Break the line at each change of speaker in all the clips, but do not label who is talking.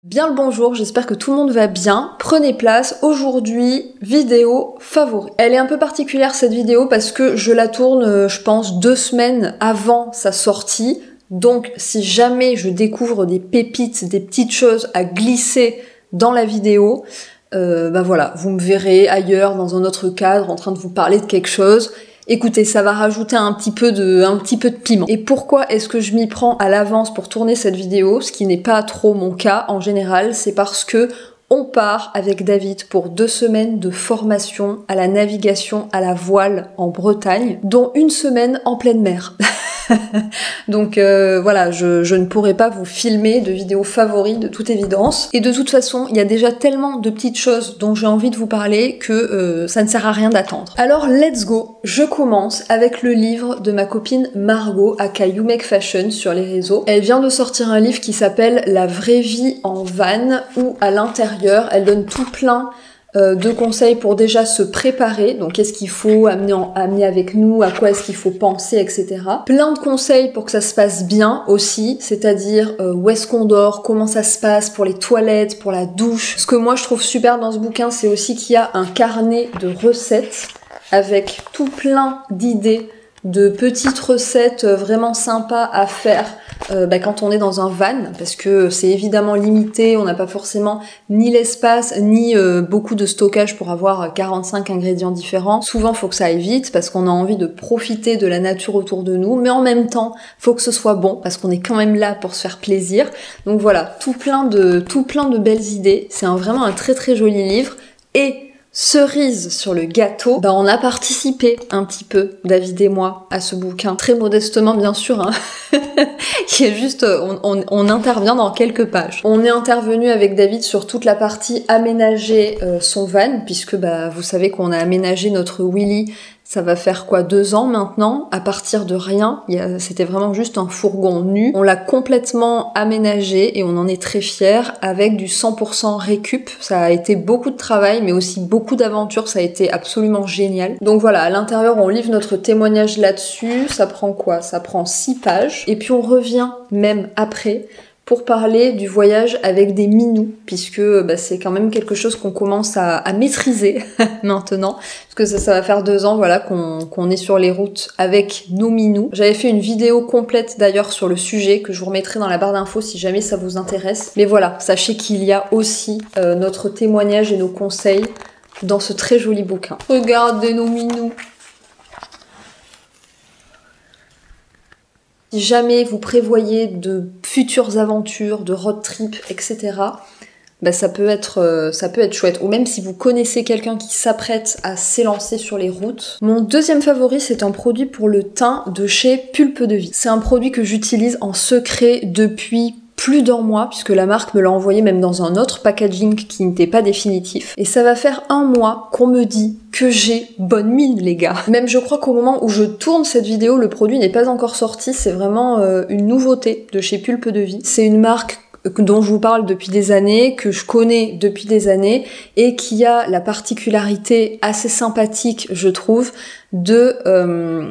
Bien le bonjour, j'espère que tout le monde va bien. Prenez place, aujourd'hui, vidéo favori. Elle est un peu particulière cette vidéo parce que je la tourne, je pense, 2 semaines avant sa sortie. Donc si jamais je découvre des pépites, des petites choses à glisser dans la vidéo, bah voilà, vous me verrez ailleurs, dans un autre cadre, en train de vous parler de quelque chose. Écoutez, ça va rajouter un petit peu de piment. Et pourquoi est-ce que je m'y prends à l'avance pour tourner cette vidéo, ce qui n'est pas trop mon cas en général, c'est parce que on part avec David pour 2 semaines de formation à la navigation à la voile en Bretagne, dont 1 semaine en pleine mer. Donc voilà, je ne pourrais pas vous filmer de vidéos favoris de toute évidence. Et de toute façon, il y a déjà tellement de petites choses dont j'ai envie de vous parler que ça ne sert à rien d'attendre. Alors let's go. Je commence avec le livre de ma copine Margot, aka You Make Fashion sur les réseaux. Elle vient de sortir un livre qui s'appelle La vraie vie en van, où à l'intérieur, elle donne tout plein de conseils pour déjà se préparer, donc qu'est-ce qu'il faut amener avec nous, à quoi est-ce qu'il faut penser, etc. Plein de conseils pour que ça se passe bien aussi, c'est-à-dire où est-ce qu'on dort, comment ça se passe pour les toilettes, pour la douche. Ce que moi je trouve super dans ce bouquin, c'est aussi qu'il y a un carnet de recettes avec tout plein d'idées, de petites recettes vraiment sympas à faire quand on est dans un van, parce que c'est évidemment limité, on n'a pas forcément ni l'espace, ni beaucoup de stockage pour avoir 45 ingrédients différents. Souvent, faut que ça aille vite, parce qu'on a envie de profiter de la nature autour de nous, mais en même temps, faut que ce soit bon, parce qu'on est quand même là pour se faire plaisir. Donc voilà, tout plein de belles idées. C'est vraiment un très très joli livre. Et cerise sur le gâteau, on a participé un petit peu, David et moi, à ce bouquin. Très modestement, bien sûr, hein. Qui est juste, on intervient dans quelques pages. On est intervenu avec David sur toute la partie aménager son van, puisque vous savez qu'on a aménagé notre Willy. Ça va faire quoi, 2 ans maintenant, à partir de rien. C'était vraiment juste un fourgon nu. On l'a complètement aménagé et on en est très fiers avec du 100% récup. Ça a été beaucoup de travail, mais aussi beaucoup d'aventures. Ça a été absolument génial. Donc voilà, à l'intérieur, on livre notre témoignage là-dessus. Ça prend quoi? Ça prend 6 pages. Et puis on revient même après pour parler du voyage avec des minous, puisque c'est quand même quelque chose qu'on commence à maîtriser maintenant, parce que ça va faire 2 ans voilà, qu'on est sur les routes avec nos minous. J'avais fait une vidéo complète d'ailleurs sur le sujet, que je vous remettrai dans la barre d'infos si jamais ça vous intéresse. Mais voilà, sachez qu'il y a aussi notre témoignage et nos conseils dans ce très joli bouquin. Regardez nos minous. Si jamais vous prévoyez de futures aventures, de road trip, etc., ça peut être chouette. Ou même si vous connaissez quelqu'un qui s'apprête à s'élancer sur les routes. Mon deuxième favori, c'est un produit pour le teint de chez Pulpe de Vie. C'est un produit que j'utilise en secret depuis plus d'1 mois, puisque la marque me l'a envoyé même dans un autre packaging qui n'était pas définitif. Et ça va faire 1 mois qu'on me dit que j'ai bonne mine, les gars. Même je crois qu'au moment où je tourne cette vidéo, le produit n'est pas encore sorti. C'est vraiment une nouveauté de chez Pulpe de Vie. C'est une marque dont je vous parle depuis des années, que je connais depuis des années, et qui a la particularité assez sympathique, je trouve, de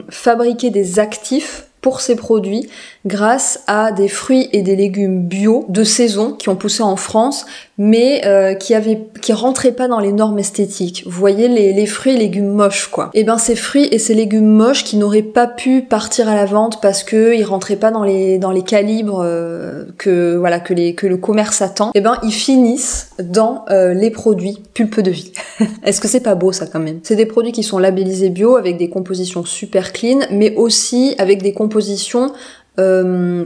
fabriquer des actifs pour ces produits grâce à des fruits et des légumes bio de saison qui ont poussé en France, mais qui rentraient pas dans les normes esthétiques. Vous voyez les fruits et légumes moches, quoi. Et ces fruits et ces légumes moches qui n'auraient pas pu partir à la vente parce que ils rentraient pas dans les calibres que le commerce attend, ils finissent dans les produits Pulpe de Vie. Est-ce que c'est pas beau ça quand même? C'est des produits qui sont labellisés bio avec des compositions super clean, mais aussi avec des compositions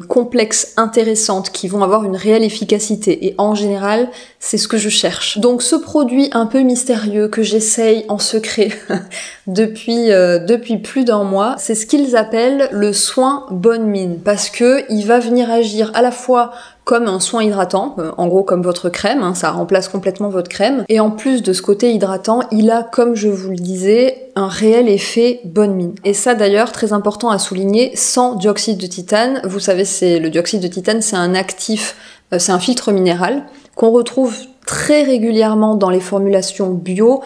complexes, intéressantes, qui vont avoir une réelle efficacité. Et en général, c'est ce que je cherche. Donc ce produit un peu mystérieux que j'essaye en secret depuis plus d'1 mois, c'est ce qu'ils appellent le soin bonne mine, parce que il va venir agir à la fois comme un soin hydratant, en gros comme votre crème, hein, ça remplace complètement votre crème, et en plus de ce côté hydratant, il a, comme je vous le disais, un réel effet bonne mine. Et ça d'ailleurs, très important à souligner, sans dioxyde de titane. Vous savez, le dioxyde de titane, c'est un actif, c'est un filtre minéral qu'on retrouve très régulièrement dans les formulations bio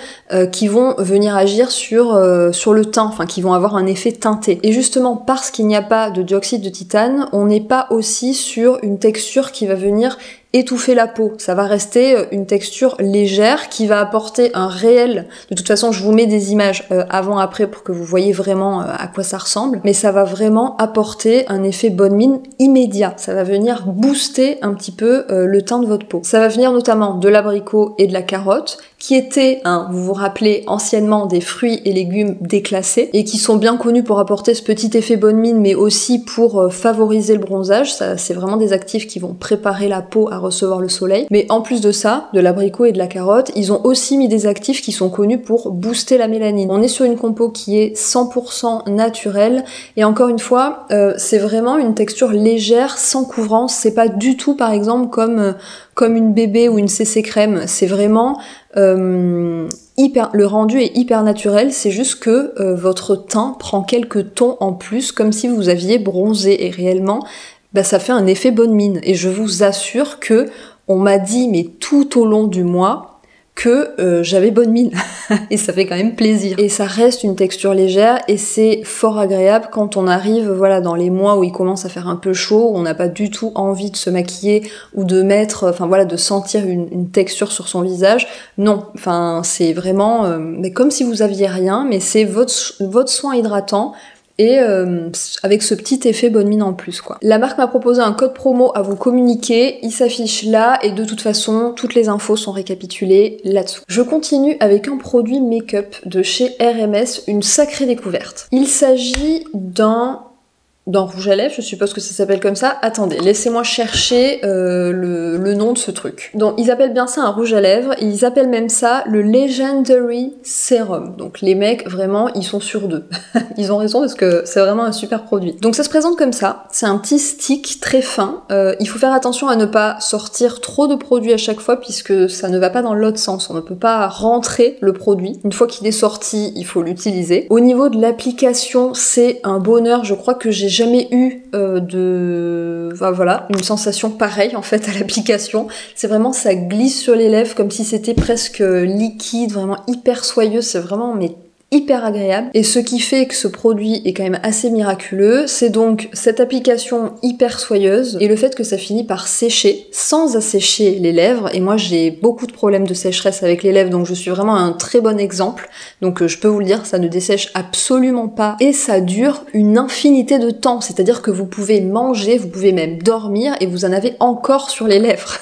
qui vont venir agir sur le teint, enfin qui vont avoir un effet teinté. Et justement parce qu'il n'y a pas de dioxyde de titane, on n'est pas aussi sur une texture qui va venir étouffer la peau. Ça va rester une texture légère qui va apporter un réel... De toute façon, je vous mets des images avant-après pour que vous voyez vraiment à quoi ça ressemble. Mais ça va vraiment apporter un effet bonne mine immédiat. Ça va venir booster un petit peu le teint de votre peau. Ça va venir notamment de l'abricot et de la carotte, qui étaient, vous vous rappelez, anciennement des fruits et légumes déclassés, et qui sont bien connus pour apporter ce petit effet bonne mine, mais aussi pour favoriser le bronzage. Ça, c'est vraiment des actifs qui vont préparer la peau à recevoir le soleil. Mais en plus de ça, de l'abricot et de la carotte, ils ont aussi mis des actifs qui sont connus pour booster la mélanine. On est sur une compo qui est 100% naturelle, et encore une fois, c'est vraiment une texture légère, sans couvrance. C'est pas du tout, par exemple, comme une bébé ou une CC crème. C'est vraiment le rendu est hyper naturel, c'est juste que votre teint prend quelques tons en plus, comme si vous aviez bronzé, et réellement, ça fait un effet bonne mine. Et je vous assure que on m'a dit, mais tout au long du mois, que j'avais bonne mine et ça fait quand même plaisir. Et ça reste une texture légère et c'est fort agréable quand on arrive dans les mois où il commence à faire un peu chaud, où on n'a pas du tout envie de se maquiller ou de mettre, de sentir une texture sur son visage. Non, c'est vraiment mais comme si vous aviez rien, mais c'est votre soin hydratant. Et avec ce petit effet bonne mine en plus quoi. La marque m'a proposé un code promo à vous communiquer, il s'affiche là et de toute façon toutes les infos sont récapitulées là-dessous. Je continue avec un produit make-up de chez RMS, une sacrée découverte. Il s'agit d'un rouge à lèvres, je suppose que ça s'appelle comme ça. Attendez, laissez-moi chercher le nom de ce truc. Donc ils appellent bien ça un rouge à lèvres, et ils appellent même ça le Legendary Serum. Donc les mecs, vraiment, ils sont sur deux. Ils ont raison parce que c'est vraiment un super produit. Donc ça se présente comme ça, c'est un petit stick très fin. Il faut faire attention à ne pas sortir trop de produits à chaque fois puisque ça ne va pas dans l'autre sens. On ne peut pas rentrer le produit. Une fois qu'il est sorti, il faut l'utiliser. Au niveau de l'application, c'est un bonheur. Je crois que j'ai jamais eu une sensation pareille en fait à l'application. C'est vraiment, ça glisse sur les lèvres comme si c'était presque liquide, vraiment hyper soyeux. C'est vraiment hyper agréable. Et ce qui fait que ce produit est quand même assez miraculeux, c'est donc cette application hyper soyeuse et le fait que ça finit par sécher sans assécher les lèvres. Et moi j'ai beaucoup de problèmes de sécheresse avec les lèvres, donc je suis vraiment un très bon exemple. Donc je peux vous le dire, ça ne dessèche absolument pas et ça dure une infinité de temps. C'est-à-dire que vous pouvez manger, vous pouvez même dormir et vous en avez encore sur les lèvres.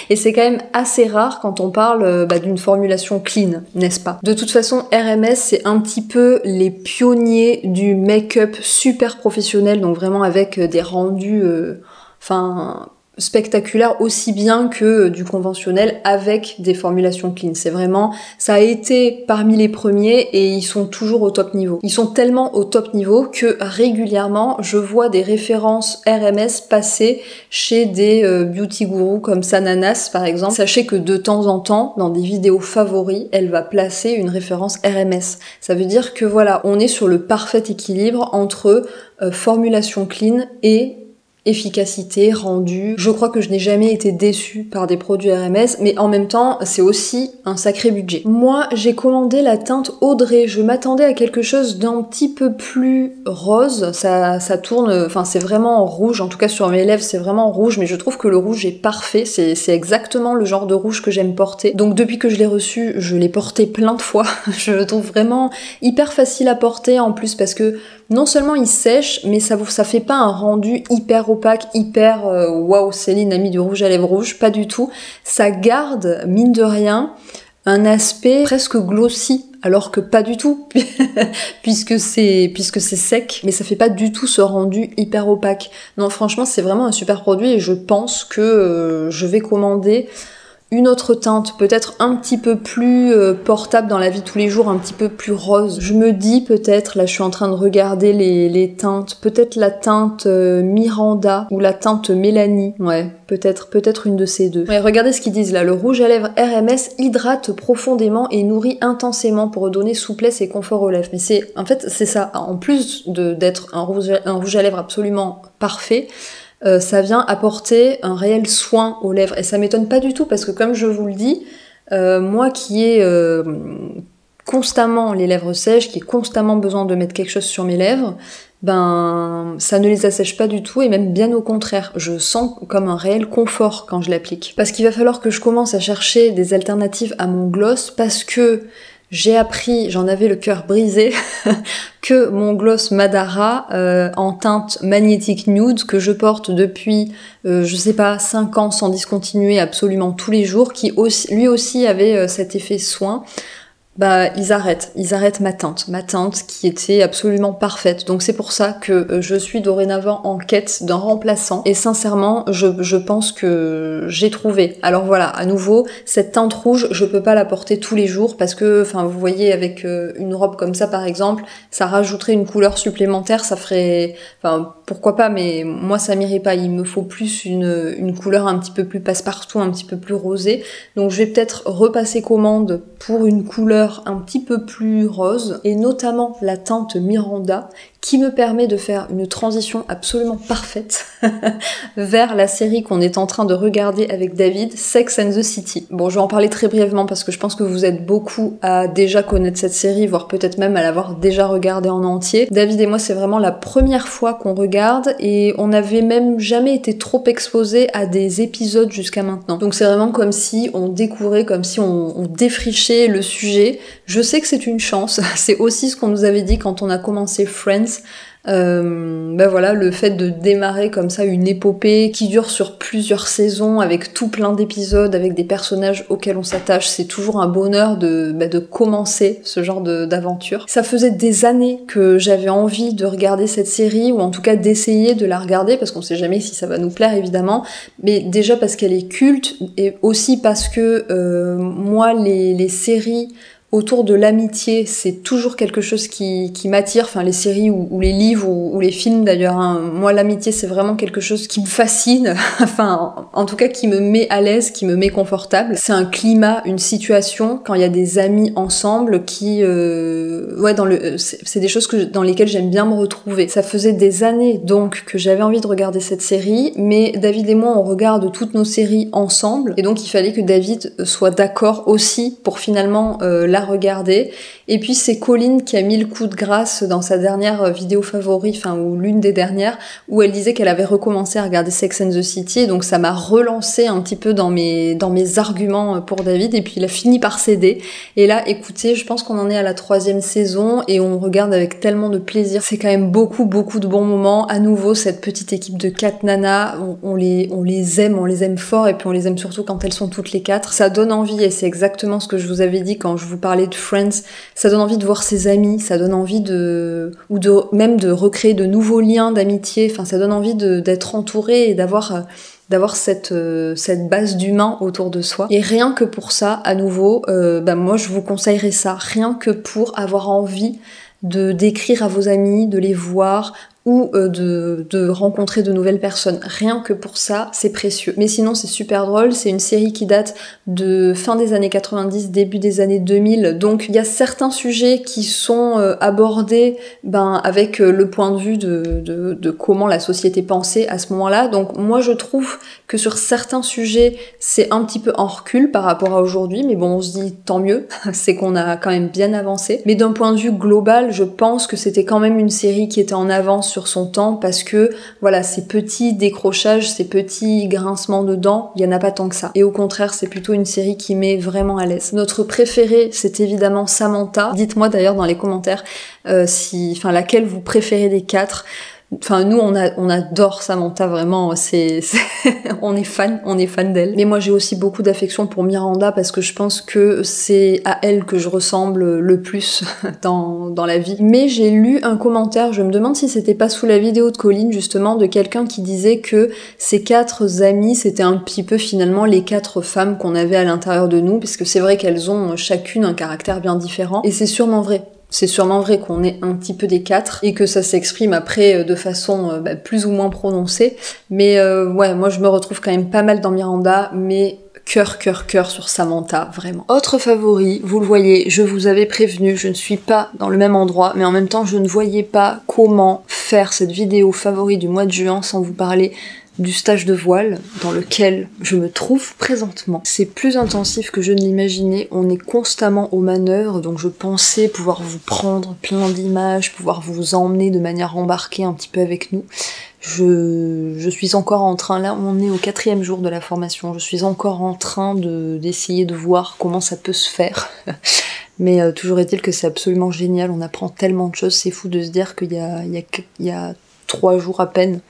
Et c'est quand même assez rare quand on parle d'une formulation clean, n'est-ce pas? De toute façon, RMS c'est un petit peu les pionniers du make-up super professionnel, donc vraiment avec des rendus spectaculaire aussi bien que du conventionnel avec des formulations clean. C'est vraiment, ça a été parmi les premiers et ils sont toujours au top niveau. Ils sont tellement au top niveau que régulièrement je vois des références RMS passer chez des beauty gurus comme Sananas par exemple. Sachez que de temps en temps, dans des vidéos favoris, elle va placer une référence RMS. Ça veut dire que on est sur le parfait équilibre entre formulation clean et efficacité, rendu. Je crois que je n'ai jamais été déçue par des produits RMS, mais en même temps, c'est aussi un sacré budget. Moi, j'ai commandé la teinte Audrey. Je m'attendais à quelque chose d'un petit peu plus rose. Ça tourne, c'est vraiment rouge. En tout cas, sur mes lèvres, c'est vraiment rouge, mais je trouve que le rouge est parfait. C'est exactement le genre de rouge que j'aime porter. Donc, depuis que je l'ai reçu, je l'ai porté plein de fois. Je le trouve vraiment hyper facile à porter, en plus, parce que non seulement il sèche, mais ça fait pas un rendu hyper opaque, hyper waouh, Céline a mis du rouge à lèvres rouge, pas du tout. Ça garde, mine de rien, un aspect presque glossy, alors que pas du tout, puisque c'est sec, mais ça fait pas du tout ce rendu hyper opaque. Non, franchement, c'est vraiment un super produit et je pense que je vais commander une autre teinte, peut-être un petit peu plus portable dans la vie de tous les jours, un petit peu plus rose. Je me dis peut-être, là je suis en train de regarder les teintes, peut-être la teinte Miranda ou la teinte Mélanie. Ouais, peut-être une de ces deux. Ouais, regardez ce qu'ils disent là. Le rouge à lèvres RMS hydrate profondément et nourrit intensément pour redonner souplesse et confort aux lèvres. Mais c'est ça. En plus d'être un rouge à lèvres absolument parfait, ça vient apporter un réel soin aux lèvres. Et ça m'étonne pas du tout parce que comme je vous le dis, moi qui ai constamment les lèvres sèches, qui ai constamment besoin de mettre quelque chose sur mes lèvres, ben ça ne les assèche pas du tout et même bien au contraire. Je sens comme un réel confort quand je l'applique. Parce qu'il va falloir que je commence à chercher des alternatives à mon gloss parce que j'ai appris, j'en avais le cœur brisé, que mon gloss Madara en teinte magnétique nude que je porte depuis, je sais pas, 5 ans sans discontinuer absolument tous les jours, qui aussi, lui aussi avait cet effet soin, bah ils arrêtent ma teinte qui était absolument parfaite. Donc c'est pour ça que je suis dorénavant en quête d'un remplaçant et sincèrement je pense que j'ai trouvé. Alors voilà, à nouveau, cette teinte rouge, je peux pas la porter tous les jours parce que, enfin vous voyez avec une robe comme ça par exemple, ça rajouterait une couleur supplémentaire, ça ferait, enfin pourquoi pas, mais moi ça m'irait pas, il me faut plus une couleur un petit peu plus passe-partout, un petit peu plus rosée. Donc je vais peut-être repasser commande pour une couleur un petit peu plus rose, et notamment la teinte Miranda, qui me permet de faire une transition absolument parfaite vers la série qu'on est en train de regarder avec David, Sex and the City. Bon, je vais en parler très brièvement parce que je pense que vous êtes beaucoup à déjà connaître cette série, voire peut-être même à l'avoir déjà regardée en entier. David et moi, c'est vraiment la première fois qu'on regarde et on n'avait même jamais été trop exposés à des épisodes jusqu'à maintenant. Donc c'est vraiment comme si on découvrait, comme si on défrichait le sujet. Je sais que c'est une chance, c'est aussi ce qu'on nous avait dit quand on a commencé Friends. Ben voilà, le fait de démarrer comme ça une épopée qui dure sur plusieurs saisons avec tout plein d'épisodes, avec des personnages auxquels on s'attache, c'est toujours un bonheur de commencer ce genre d'aventure. Ça faisait des années que j'avais envie de regarder cette série, ou en tout cas d'essayer de la regarder, parce qu'on sait jamais si ça va nous plaire évidemment, mais déjà parce qu'elle est culte, et aussi parce que moi les séries autour de l'amitié, c'est toujours quelque chose qui m'attire, enfin les séries ou les livres ou les films d'ailleurs, hein. Moi l'amitié c'est vraiment quelque chose qui me fascine, enfin en tout cas qui me met à l'aise, qui me met confortable. C'est un climat, une situation, quand il y a des amis ensemble qui... c'est des choses dans lesquelles j'aime bien me retrouver. Ça faisait des années donc que j'avais envie de regarder cette série, mais David et moi on regarde toutes nos séries ensemble, et donc il fallait que David soit d'accord aussi pour finalement la regarder. Et puis c'est Colline qui a mis le coup de grâce dans sa dernière vidéo favori, enfin ou l'une des dernières, où elle disait qu'elle avait recommencé à regarder Sex and the City, et donc ça m'a relancé un petit peu dans mes arguments pour David, et puis il a fini par céder. Et là, écoutez, je pense qu'on en est à la 3e saison et on regarde avec tellement de plaisir. C'est quand même beaucoup de bons moments. À nouveau, cette petite équipe de 4 nanas, on les aime fort, et puis on les aime surtout quand elles sont toutes les 4. Ça donne envie, et c'est exactement ce que je vous avais dit quand je vous parlais de Friends. Ça donne envie de voir ses amis, ça donne envie même de recréer de nouveaux liens d'amitié. Enfin, ça donne envie d'être entouré et d'avoir cette base d'humains autour de soi. Et rien que pour ça, à nouveau, moi je vous conseillerais ça. Rien que pour avoir envie d'écrire à vos amis, de les voir, ou de rencontrer de nouvelles personnes. Rien que pour ça, c'est précieux. Mais sinon, c'est super drôle. C'est une série qui date de fin des années 90, début des années 2000. Donc, il y a certains sujets qui sont abordés avec le point de vue de comment la société pensait à ce moment-là. Donc, moi, je trouve que sur certains sujets, c'est un petit peu en recul par rapport à aujourd'hui. Mais bon, on se dit tant mieux. C'est qu'on a quand même bien avancé. Mais d'un point de vue global, je pense que c'était quand même une série qui était en avance sur son temps, parce que voilà, ces petits décrochages, ces petits grincements de dents, il y en a pas tant que ça. Et au contraire, c'est plutôt une série qui met vraiment à l'aise. Notre préférée, c'est évidemment Samantha. Dites-moi d'ailleurs dans les commentaires laquelle vous préférez des 4. Enfin, nous, on adore Samantha, vraiment, on est fan d'elle. Mais moi, j'ai aussi beaucoup d'affection pour Miranda, parce que je pense que c'est à elle que je ressemble le plus dans la vie. Mais j'ai lu un commentaire, je me demande si c'était pas sous la vidéo de Colline, justement, de quelqu'un qui disait que ces 4 amies, c'était un petit peu finalement les 4 femmes qu'on avait à l'intérieur de nous, puisque c'est vrai qu'elles ont chacune un caractère bien différent, et c'est sûrement vrai. C'est sûrement vrai qu'on est un petit peu des 4 et que ça s'exprime après de façon plus ou moins prononcée. Mais moi je me retrouve quand même pas mal dans Miranda, mais cœur sur Samantha, vraiment. Autre favori, vous le voyez, je vous avais prévenu, je ne suis pas dans le même endroit, mais en même temps je ne voyais pas comment faire cette vidéo favori du mois de juin sans vous parler du stage de voile dans lequel je me trouve présentement. C'est plus intensif que je ne l'imaginais, on est constamment aux manœuvres, donc je pensais pouvoir vous prendre plein d'images, pouvoir vous emmener de manière embarquée un petit peu avec nous. Je suis encore en train, là on est au 4e jour de la formation, je suis encore en train d'essayer de voir comment ça peut se faire. Mais toujours est-il que c'est absolument génial, on apprend tellement de choses, c'est fou de se dire qu'il y a 3 jours à peine,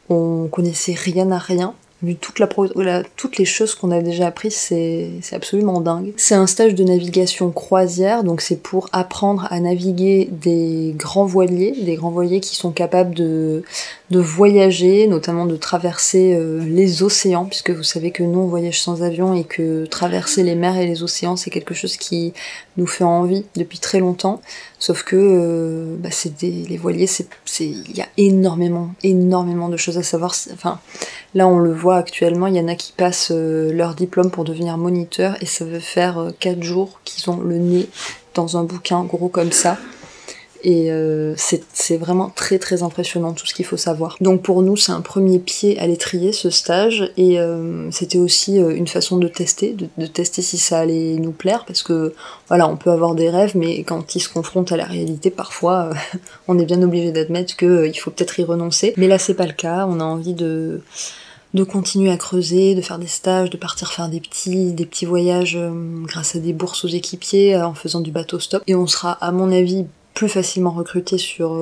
on connaissait rien à rien. Vu toutes les choses qu'on a déjà apprises, c'est absolument dingue. C'est un stage de navigation croisière, donc c'est pour apprendre à naviguer des grands voiliers qui sont capables de voyager, notamment de traverser les océans, puisque vous savez que nous on voyage sans avion et que traverser les mers et les océans c'est quelque chose qui nous fait envie depuis très longtemps, sauf que les voiliers, il y a énormément de choses à savoir, enfin là on le voit actuellement, il y en a qui passent leur diplôme pour devenir moniteur et ça veut faire 4 jours qu'ils ont le nez dans un bouquin gros comme ça. Et c'est vraiment très très impressionnant tout ce qu'il faut savoir. Donc pour nous c'est un premier pied à l'étrier ce stage, et c'était aussi une façon de tester si ça allait nous plaire, parce que voilà, on peut avoir des rêves mais quand ils se confrontent à la réalité parfois on est bien obligé d'admettre qu'il faut peut-être y renoncer. Mais là c'est pas le cas, on a envie de continuer à creuser, de faire des stages, de partir faire des petits voyages grâce à des bourses aux équipiers en faisant du bateau stop, et on sera à mon avis plus facilement recruté sur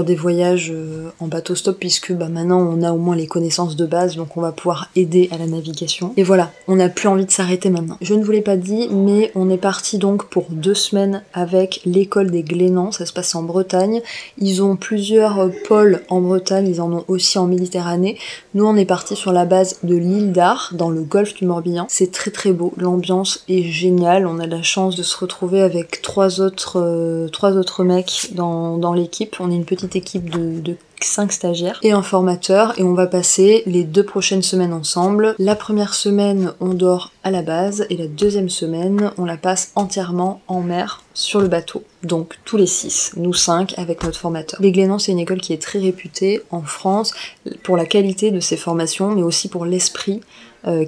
des voyages en bateau stop, puisque maintenant on a au moins les connaissances de base, donc on va pouvoir aider à la navigation. Et voilà, on n'a plus envie de s'arrêter maintenant. Je ne vous l'ai pas dit, mais on est parti donc pour 2 semaines avec l'école des Glénans, ça se passe en Bretagne. Ils ont plusieurs pôles en Bretagne, ils en ont aussi en Méditerranée. Nous on est parti sur la base de l'île d'Ar, dans le golfe du Morbihan. C'est très très beau, l'ambiance est géniale, on a la chance de se retrouver avec 3 autres mecs dans l'équipe. On est une petite équipe de 5 stagiaires et un formateur, et on va passer les 2 prochaines semaines ensemble. La première semaine on dort à la base et la deuxième semaine on la passe entièrement en mer sur le bateau. Donc tous les 6, nous 5 avec notre formateur. Les Glénans c'est une école qui est très réputée en France pour la qualité de ses formations, mais aussi pour l'esprit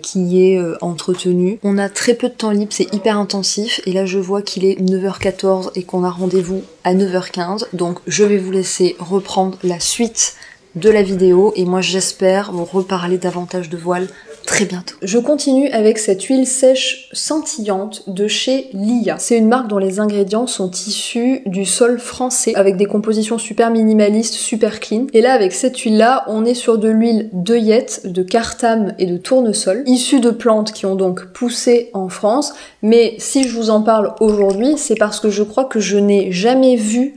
qui est entretenu. On a très peu de temps libre, c'est hyper intensif, et là je vois qu'il est 9h14 et qu'on a rendez-vous à 9h15, donc je vais vous laisser reprendre la suite de la vidéo, et moi j'espère vous reparler davantage de voile très bientôt. Je continue avec cette huile sèche scintillante de chez Lia. C'est une marque dont les ingrédients sont issus du sol français, avec des compositions super minimalistes, super clean. Et là, avec cette huile-là, on est sur de l'huile d'œillette, de cartame et de tournesol, issue de plantes qui ont donc poussé en France. Mais si je vous en parle aujourd'hui, c'est parce que je crois que je n'ai jamais vu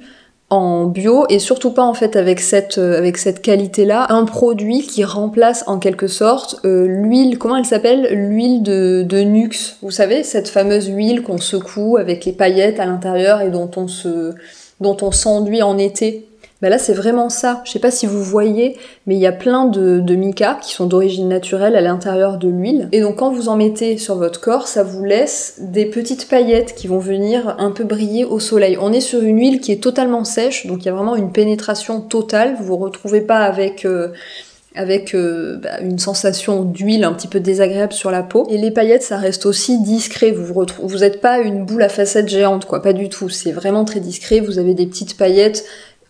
en bio, et surtout pas en fait avec cette qualité-là, un produit qui remplace en quelque sorte l'huile, comment elle s'appelle? L'huile de Nux. Vous savez, cette fameuse huile qu'on secoue avec les paillettes à l'intérieur et dont on s'enduit en été. Ben là c'est vraiment ça, je sais pas si vous voyez, mais il y a plein de mica qui sont d'origine naturelle à l'intérieur de l'huile, et donc quand vous en mettez sur votre corps, ça vous laisse des petites paillettes qui vont venir un peu briller au soleil. On est sur une huile qui est totalement sèche, donc il y a vraiment une pénétration totale, vous vous retrouvez pas avec une sensation d'huile un petit peu désagréable sur la peau. Et les paillettes, ça reste aussi discret, vous êtes pas une boule à facettes géante, quoi, pas du tout, c'est vraiment très discret, vous avez des petites paillettes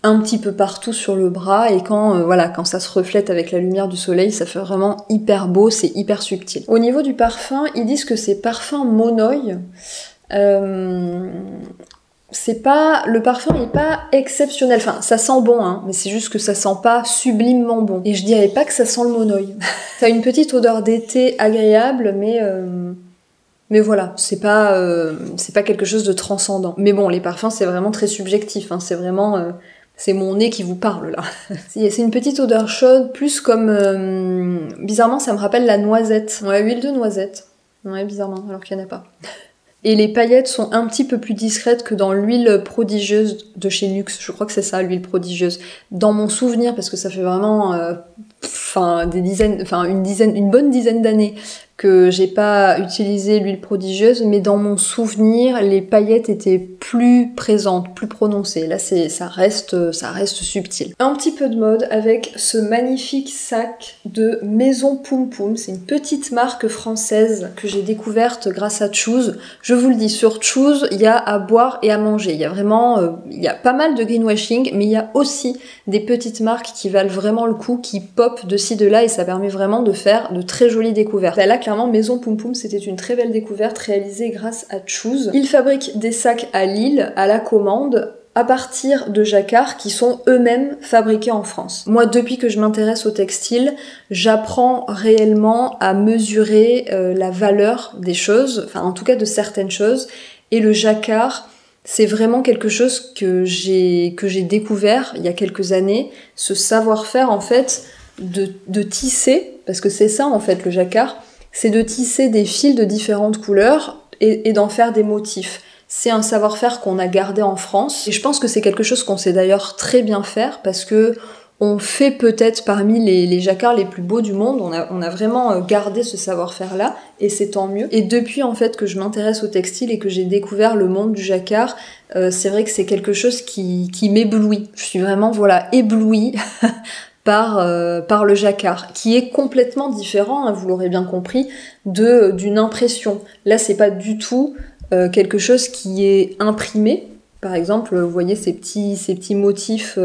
un petit peu partout sur le bras, et quand ça se reflète avec la lumière du soleil, ça fait vraiment hyper beau, c'est hyper subtil. Au niveau du parfum, ils disent que c'est parfum monoï. Le parfum n'est pas exceptionnel, enfin ça sent bon, hein, mais c'est juste que ça sent pas sublimement bon. Et je dirais pas que ça sent le monoï. Ça a une petite odeur d'été agréable, mais voilà, c'est pas quelque chose de transcendant. Mais bon, les parfums c'est vraiment très subjectif, hein, c'est vraiment c'est mon nez qui vous parle là. C'est une petite odeur chaude, plus comme bizarrement ça me rappelle la noisette. Ouais, huile de noisette. Ouais, bizarrement, alors qu'il n'y en a pas. Et les paillettes sont un petit peu plus discrètes que dans l'huile prodigieuse de chez Nux. Je crois que c'est ça, l'huile prodigieuse. Dans mon souvenir, parce que ça fait vraiment une bonne dizaine d'années que j'ai pas utilisé l'huile prodigieuse, mais dans mon souvenir, les paillettes étaient plus présentes, plus prononcées. Là, ça reste subtil. Un petit peu de mode avec ce magnifique sac de Maison Poum Poum. C'est une petite marque française que j'ai découverte grâce à Choose. Je vous le dis, sur Choose, il y a à boire et à manger. Il y a vraiment, il y a pas mal de greenwashing, mais il y a aussi des petites marques qui valent vraiment le coup, qui pop de ci de là, et ça permet vraiment de faire de très jolies découvertes. Là, clairement, Maison Poum Poum, c'était une très belle découverte réalisée grâce à Choose. Ils fabriquent des sacs à Lille, à la commande, à partir de jacquards qui sont eux-mêmes fabriqués en France. Moi, depuis que je m'intéresse au textile, j'apprends réellement à mesurer la valeur des choses, enfin en tout cas de certaines choses, et le jacquard, c'est vraiment quelque chose que j'ai découvert il y a quelques années, ce savoir-faire en fait de tisser, parce que c'est ça en fait le jacquard, c'est de tisser des fils de différentes couleurs et d'en faire des motifs. C'est un savoir-faire qu'on a gardé en France, et je pense que c'est quelque chose qu'on sait d'ailleurs très bien faire, parce que on fait peut-être parmi les jacquards les plus beaux du monde, on a vraiment gardé ce savoir-faire-là, et c'est tant mieux. Et depuis en fait que je m'intéresse au textile et que j'ai découvert le monde du jacquard, c'est vrai que c'est quelque chose qui m'éblouit. Je suis vraiment, voilà, éblouie par le jacquard, qui est complètement différent, hein, vous l'aurez bien compris, d'une impression. Là, c'est pas du tout quelque chose qui est imprimé. Par exemple, vous voyez ces petits motifs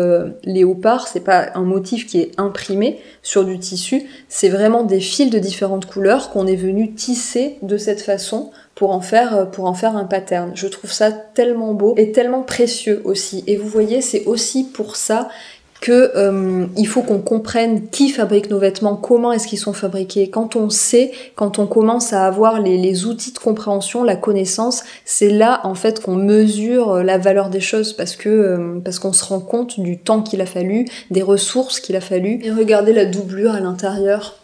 léopard, c'est pas un motif qui est imprimé sur du tissu, c'est vraiment des fils de différentes couleurs qu'on est venu tisser de cette façon pour en faire un pattern. Je trouve ça tellement beau et tellement précieux aussi. Et vous voyez, c'est aussi pour ça que il faut qu'on comprenne qui fabrique nos vêtements, comment est-ce qu'ils sont fabriqués. Quand on sait, quand on commence à avoir les outils de compréhension, la connaissance, c'est là en fait qu'on mesure la valeur des choses, parce qu'on se rend compte du temps qu'il a fallu, des ressources qu'il a fallu. Et regardez la doublure à l'intérieur,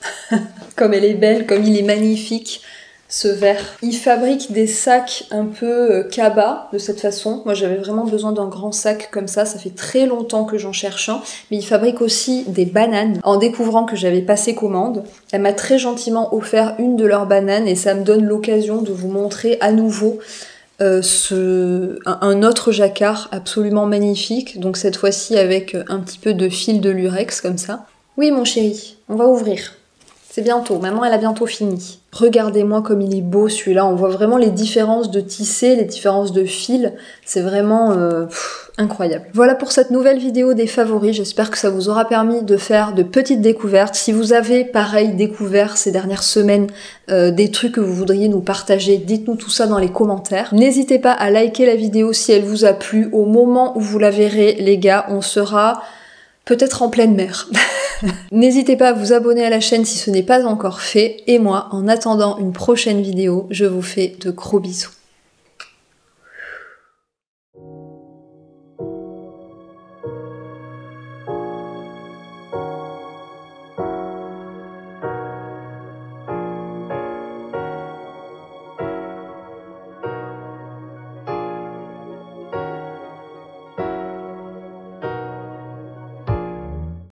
comme elle est belle, comme il est magnifique. Ce verre. Il fabrique des sacs un peu cabas de cette façon. Moi j'avais vraiment besoin d'un grand sac comme ça fait très longtemps que j'en cherche un. Mais il fabrique aussi des bananes. En découvrant que j'avais passé commande, elle m'a très gentiment offert une de leurs bananes, et ça me donne l'occasion de vous montrer à nouveau un autre jacquard absolument magnifique. Donc cette fois-ci avec un petit peu de fil de lurex comme ça. Oui mon chéri, on va ouvrir. C'est bientôt, maman elle a bientôt fini. Regardez-moi comme il est beau celui-là, on voit vraiment les différences de tissé, les différences de fil, c'est vraiment incroyable. Voilà pour cette nouvelle vidéo des favoris, j'espère que ça vous aura permis de faire de petites découvertes. Si vous avez pareil découvert ces dernières semaines des trucs que vous voudriez nous partager, dites-nous tout ça dans les commentaires. N'hésitez pas à liker la vidéo si elle vous a plu. Au moment où vous la verrez les gars, on sera peut-être en pleine mer. N'hésitez pas à vous abonner à la chaîne si ce n'est pas encore fait, et moi, en attendant une prochaine vidéo, je vous fais de gros bisous.